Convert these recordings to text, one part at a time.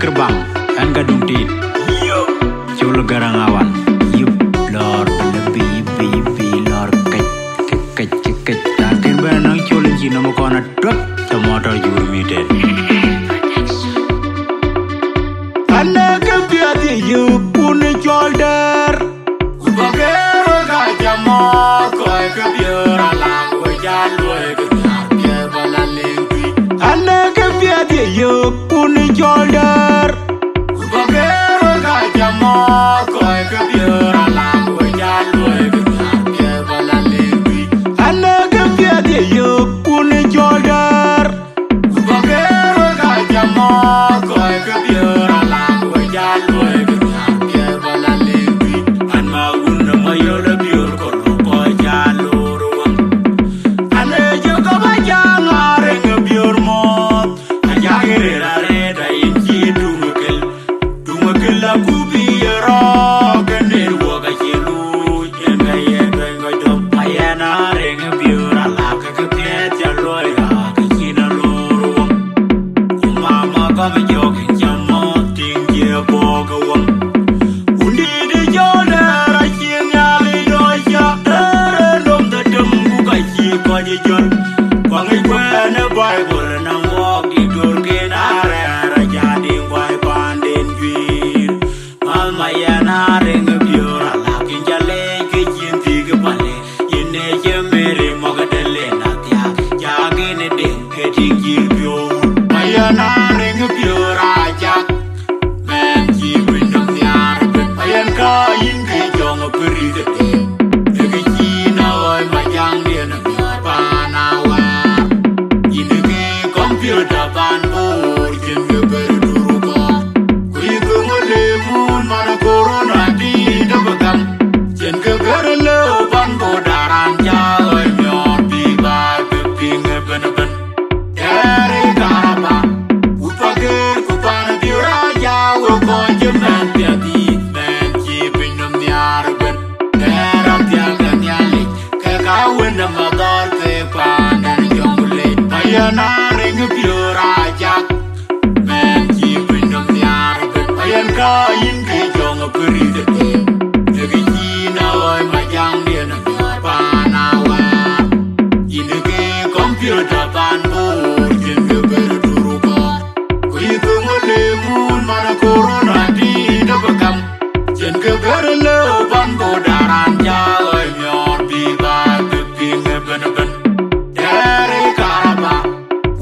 kerbang kan gadung tit cul garangawan yup lor lebih lor kec takin benang culin cina mo kona drop tomato jurmite ane kebiati yup pun shoulder bagero gajamo koy kebiara langwe jalwe kenyar balalengki ane kebiati yup pun shoulder bagero gajamo koy kebiara langwe jalwe kenyar balalengki ane kebiati yup pun shoulder bagero gajamo koy kebiara langwe jalwe kenyar balalengki an magun mayola biur kono koy jaluru ane jogo bajangare ngebiur mot ajagere reda inji dumakel la kubiyero gender woga chelu yenga yenga ngodo ayana re ngebiur ala kekepet jaloy kachina luru mama kame jogi jamo tingje boga wong undi de jole rachinyali doja dom da dum buka chi ko je jon kwangi kwene bible na wogi durke na re rajadi kwai panden jwir mama yana re ngebiur ala kinjale ke jinti ke pale yene jemere mogadele na tia jagene den ke tingir bio mayana re ngebiur aja men ji bindum nyar bayan ka yin ke jong peri de de ji na oi majang de na pa na wa yin ke computer ban bor jin ke berduru ko kui ko mole mun mana corona di de bagam jin ke berle ban bodaran ja oi nyor bi ba be ping ben ben dere karaba upager kupana di raja wo ko jemen piati men ji bindum nyar ben dere tiaga nyali ke kawen na madar te panan jongle ayana ring raja men ji bindum nyar ben ayan ka yin ke jong peri de de ji na oi majang de na pa na wa yin ke computer ban bor jin ke berduru ko kui ko mole mun mana corona di de bagam jin ke berle ban bodaran ja oi nyor bi ba be ping ben ben dere karaba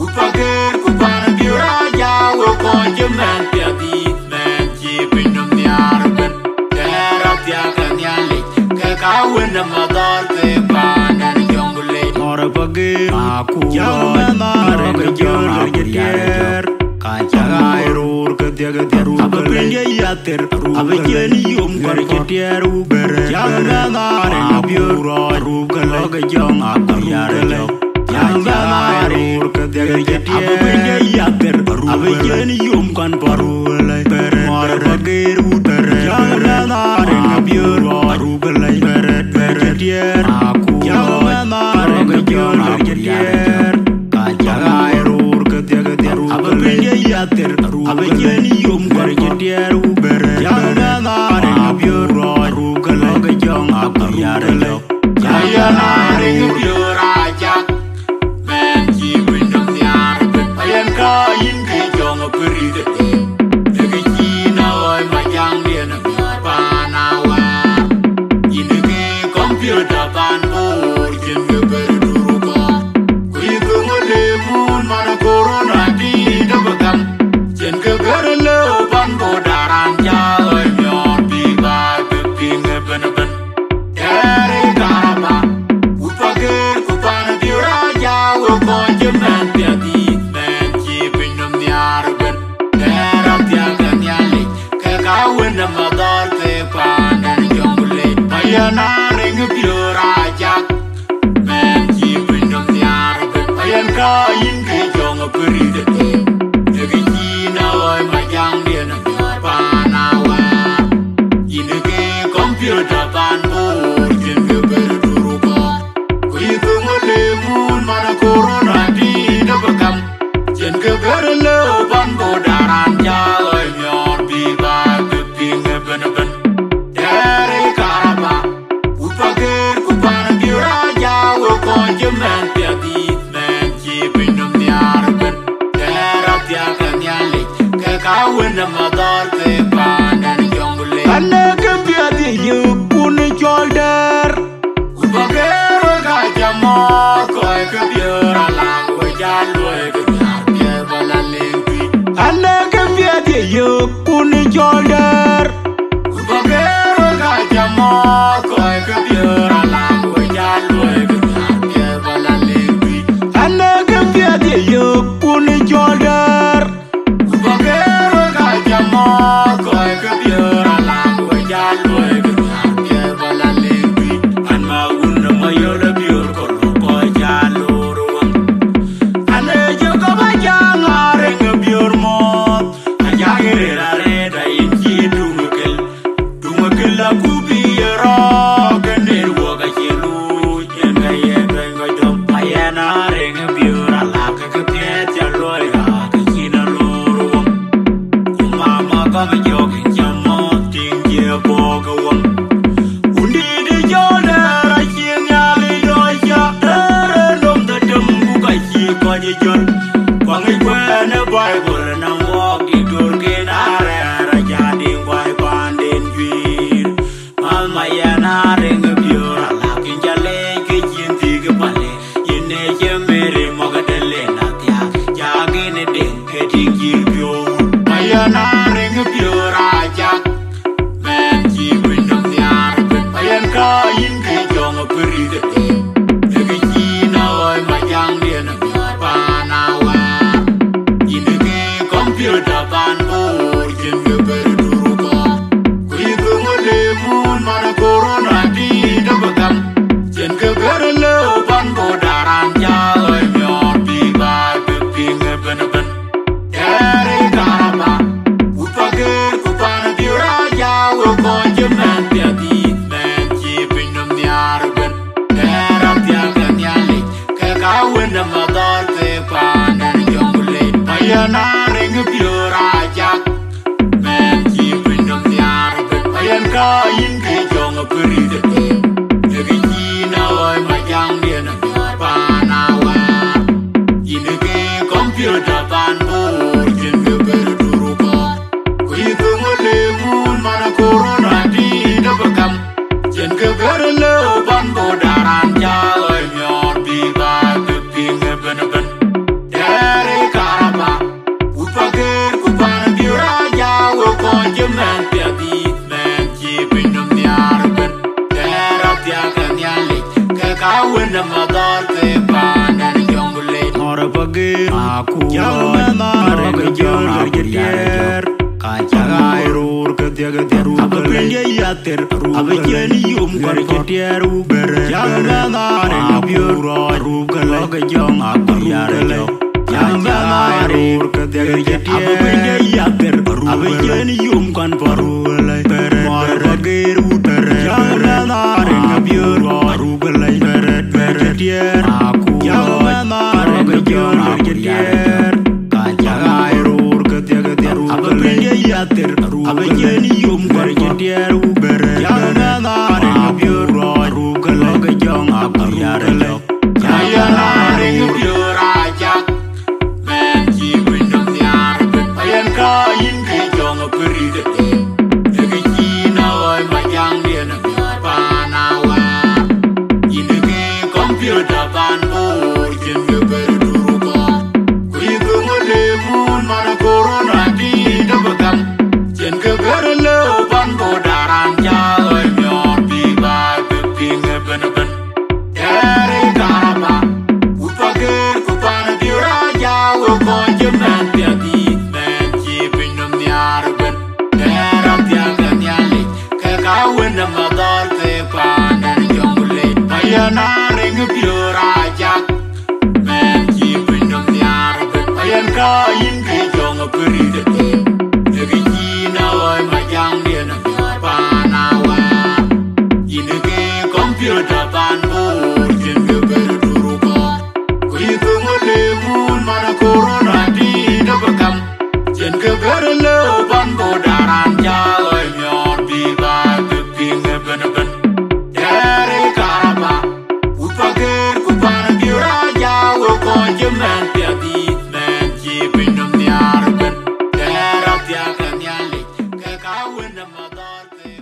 upager kupana di raja wo ko jemen piati men ji bindum nyar ben dere tiaga nyali ke kawen na madar te panan jongle ora pager aku jaman mare ke jor jer kacagai rur ke tiaga tiaru apende yater abejeni yum kar ke tiaru ber jaman mare biur ru ke jong aku yare jaman rur ke tiaga tiaru apende yater abejeni yum kan paru ber mare pager ber jaman mare biur ru ber tiar aku jaman mare ke jor jer kacagai rur ke tiaga tiaru apende yater abejeni yum kar ke tiaru ber jaman mare biur ru ke jong aku yare ayana ring biur aja men ji bindum nyar ayan ka yin ke jong peri de de ji na oi majang de na pa na wa yin ke computer ban bor jin ke berduru ko kui ko mole mun mana corona di de bagam jin ke berle ban bodaran ja oi nyor bi ba be ping ben ben dere karaba upager kupana di raja wo ko jemen piati men ji bindum nyar ben dere tiaga nyali ke kawen na madar te panan jongle ayana ring raja men ji bindum nyar ben ayan ka yin ke jong peri de de ji na oi majang de na pa na wa yin ke computer ban bor jin ke berduru ko kui ko mole mun mana corona di de bagam jin ke berle ban bodaran ja oi wena madar te panan jongule ane kambia di yukun shoulder ubagero ga jamo koy kabiora langwe jalwe gnyar balalengi ane kambia di yukun shoulder ubagero ga jamo koy kabiora langwe jalwe gnyar balalengi ane kambia di yukun shoulder ubagero ga jamo koy kabiora langwe jalwe gnyar balalengi anma unna mayola biur ko ko jaluru ane jogo bajanga reng biur mo ajagere rare da inji dumugel la kubiero ganer woga jelu jenga yenga dom ayana reng biur ala ka pet jaloy ha kina luru mama ga jogi jamo tinje boga undi de jole ra nyali doja dom da dum buka ji ko je jol wangi kwene bible na wogi durge na ra jadi wai panden vir mama yana reng biur ala kinjale ke jinti ke pale yene je mere mogadele na tia jage ne den ke tingir bio ayana reng biur aja men ji bindum yar ayan ka yin ke jong peri de de ji na oi majang de na pa na wa yin ke computer ban bor jin ke berduru ko kui gumule mun mana corona di de bagam jin ke berle ban bodaran ja oi myor bi ba be ping ben ben ere karaba upager kupana biura ja wo ko jemen pia di men ji pinum nyar ben era pia kan yali ke ka wena madar te panan jongule ayana reng biura ja men ji pinum nyar ben ayan ka yin ke jong peri de de ji na oi majang de na pa na wa yin ke computer ban bor jin ke berduru ko kui gumule mun mana corona di de bagam jin ke berle ban bodaran ja oi myor bi ba be ping ben ben dere karaba upager kupana biura ja wo ko jemen pia di men ji pinum nyar ben dera pia kan yali ke ka wena madar te panan jongule ora bagir aku jamana reng jor gerjer kajagai rur ketiga ru abenya yater ru abenya yum kor ketieru bere jamana reng biur ru kala jong aku yare jamana rur ketiga ketieru abenya yater ru abenya yum kan paru bere mar bagir utere jamana reng biur ru kala bere ketier aku jamana reng jor gerjer kajagai rur ketiga ru abenya yater ru abenya yum kor ketieru bere jamana reng biur ru kala jong aku yare jamana reng biur aja men ji bindum nyar ben ayan ka yin ke jong peri de de ji na oi majang de na pa na wa yin ke computer ban bor jin ke berduru ko kui gumule mun mana corona di de bagam jin ke berle ban bodaran ja oi myor bi ba be ping ben ben dere karaba upager kupana biura ja wo ko jemen pia di men ji pinum nyar ben dera pia kan yali ke ka wena madar te panan jongule ayana reng biura ja men ji pinum nyar ben ayan ka yin ke jong peri de de ji na oi majang de na pa na wa yin ke computer ban bor